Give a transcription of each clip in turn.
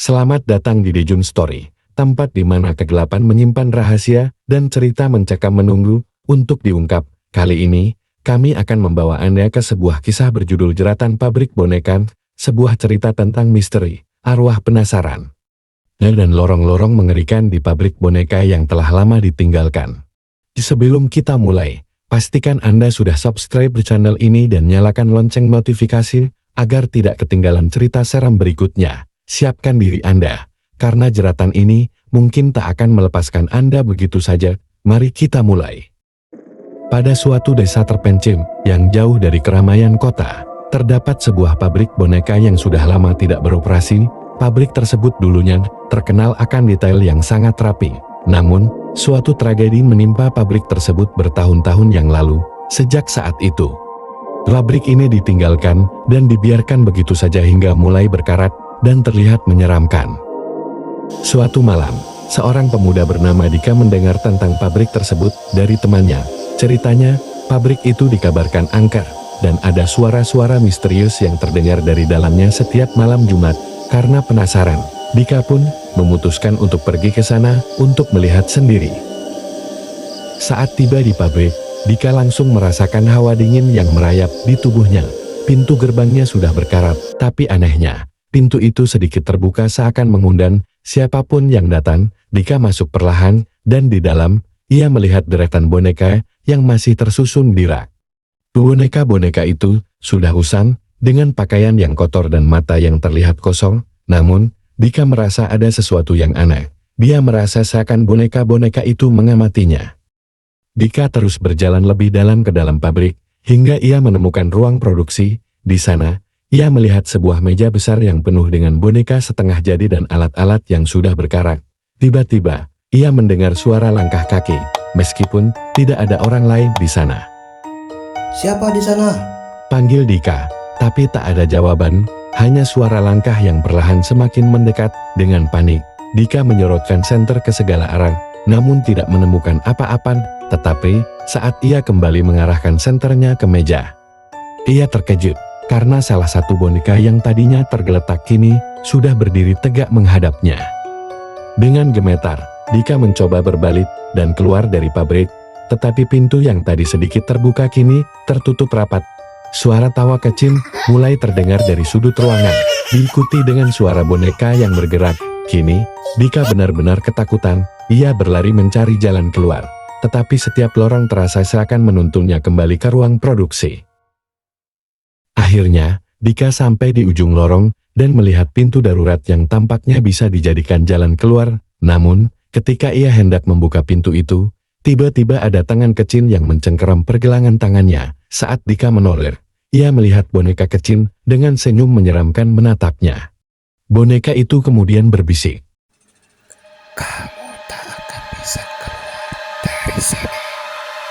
Selamat datang di Dijun Story, tempat di mana kegelapan menyimpan rahasia dan cerita mencekam menunggu untuk diungkap. Kali ini, kami akan membawa Anda ke sebuah kisah berjudul Jeratan Pabrik Boneka, sebuah cerita tentang misteri, arwah penasaran, dan lorong-lorong mengerikan di pabrik boneka yang telah lama ditinggalkan. Sebelum kita mulai, pastikan Anda sudah subscribe di channel ini dan nyalakan lonceng notifikasi agar tidak ketinggalan cerita seram berikutnya. Siapkan diri Anda, karena jeratan ini mungkin tak akan melepaskan Anda begitu saja. Mari kita mulai. Pada suatu desa terpencil yang jauh dari keramaian kota, terdapat sebuah pabrik boneka yang sudah lama tidak beroperasi. Pabrik tersebut dulunya terkenal akan detail yang sangat rapi. Namun, suatu tragedi menimpa pabrik tersebut bertahun-tahun yang lalu. Sejak saat itu, pabrik ini ditinggalkan dan dibiarkan begitu saja hingga mulai berkarat dan terlihat menyeramkan. Suatu malam, seorang pemuda bernama Dika mendengar tentang pabrik tersebut dari temannya. Ceritanya, pabrik itu dikabarkan angker, dan ada suara-suara misterius yang terdengar dari dalamnya setiap malam Jumat. Karena penasaran, Dika pun memutuskan untuk pergi ke sana untuk melihat sendiri. Saat tiba di pabrik, Dika langsung merasakan hawa dingin yang merayap di tubuhnya. Pintu gerbangnya sudah berkarat, tapi anehnya, pintu itu sedikit terbuka seakan mengundang siapapun yang datang. Dika masuk perlahan, dan di dalam, ia melihat deretan boneka yang masih tersusun di rak. Boneka-boneka itu sudah usang, dengan pakaian yang kotor dan mata yang terlihat kosong. Namun, Dika merasa ada sesuatu yang aneh. Dia merasa seakan boneka-boneka itu mengamatinya. Dika terus berjalan lebih dalam ke dalam pabrik, hingga ia menemukan ruang produksi. Di sana, ia melihat sebuah meja besar yang penuh dengan boneka setengah jadi dan alat-alat yang sudah berkarat. Tiba-tiba, ia mendengar suara langkah kaki, meskipun tidak ada orang lain di sana. "Siapa di sana?" panggil Dika, tapi tak ada jawaban, hanya suara langkah yang perlahan semakin mendekat. Dengan panik, Dika menyorotkan senter ke segala arah, namun tidak menemukan apa-apa. Tetapi, saat ia kembali mengarahkan senternya ke meja, ia terkejut. Karena salah satu boneka yang tadinya tergeletak kini sudah berdiri tegak menghadapnya. Dengan gemetar, Dika mencoba berbalik dan keluar dari pabrik, tetapi pintu yang tadi sedikit terbuka kini tertutup rapat. Suara tawa kecil mulai terdengar dari sudut ruangan, diikuti dengan suara boneka yang bergerak. Kini, Dika benar-benar ketakutan. Ia berlari mencari jalan keluar, tetapi setiap lorong terasa seakan menuntunnya kembali ke ruang produksi. Akhirnya, Dika sampai di ujung lorong dan melihat pintu darurat yang tampaknya bisa dijadikan jalan keluar. Namun, ketika ia hendak membuka pintu itu, tiba-tiba ada tangan kecil yang mencengkeram pergelangan tangannya. Saat Dika menoleh, ia melihat boneka kecil dengan senyum menyeramkan menatapnya. Boneka itu kemudian berbisik, "Kamu tak akan bisa keluar dari sini."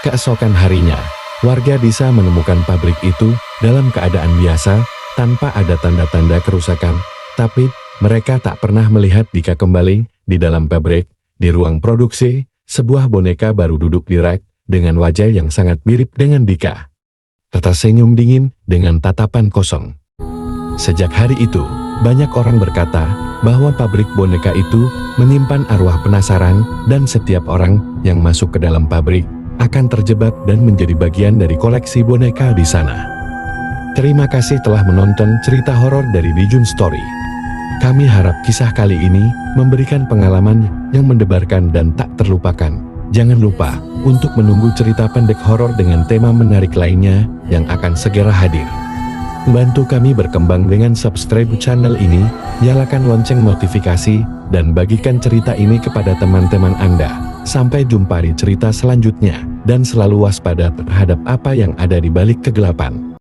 Keesokan harinya, warga desa menemukan pabrik itu dalam keadaan biasa, tanpa ada tanda-tanda kerusakan. Tapi, mereka tak pernah melihat Dika kembali. Di dalam pabrik, di ruang produksi, sebuah boneka baru duduk di rak, dengan wajah yang sangat mirip dengan Dika. Tersenyum dingin dengan tatapan kosong. Sejak hari itu, banyak orang berkata bahwa pabrik boneka itu menyimpan arwah penasaran, dan setiap orang yang masuk ke dalam pabrik akan terjebak dan menjadi bagian dari koleksi boneka di sana. Terima kasih telah menonton cerita horor dari Dijun Story. Kami harap kisah kali ini memberikan pengalaman yang mendebarkan dan tak terlupakan. Jangan lupa untuk menunggu cerita pendek horor dengan tema menarik lainnya yang akan segera hadir. Bantu kami berkembang dengan subscribe channel ini, nyalakan lonceng notifikasi, dan bagikan cerita ini kepada teman-teman Anda. Sampai jumpa di cerita selanjutnya, dan selalu waspada terhadap apa yang ada di balik kegelapan.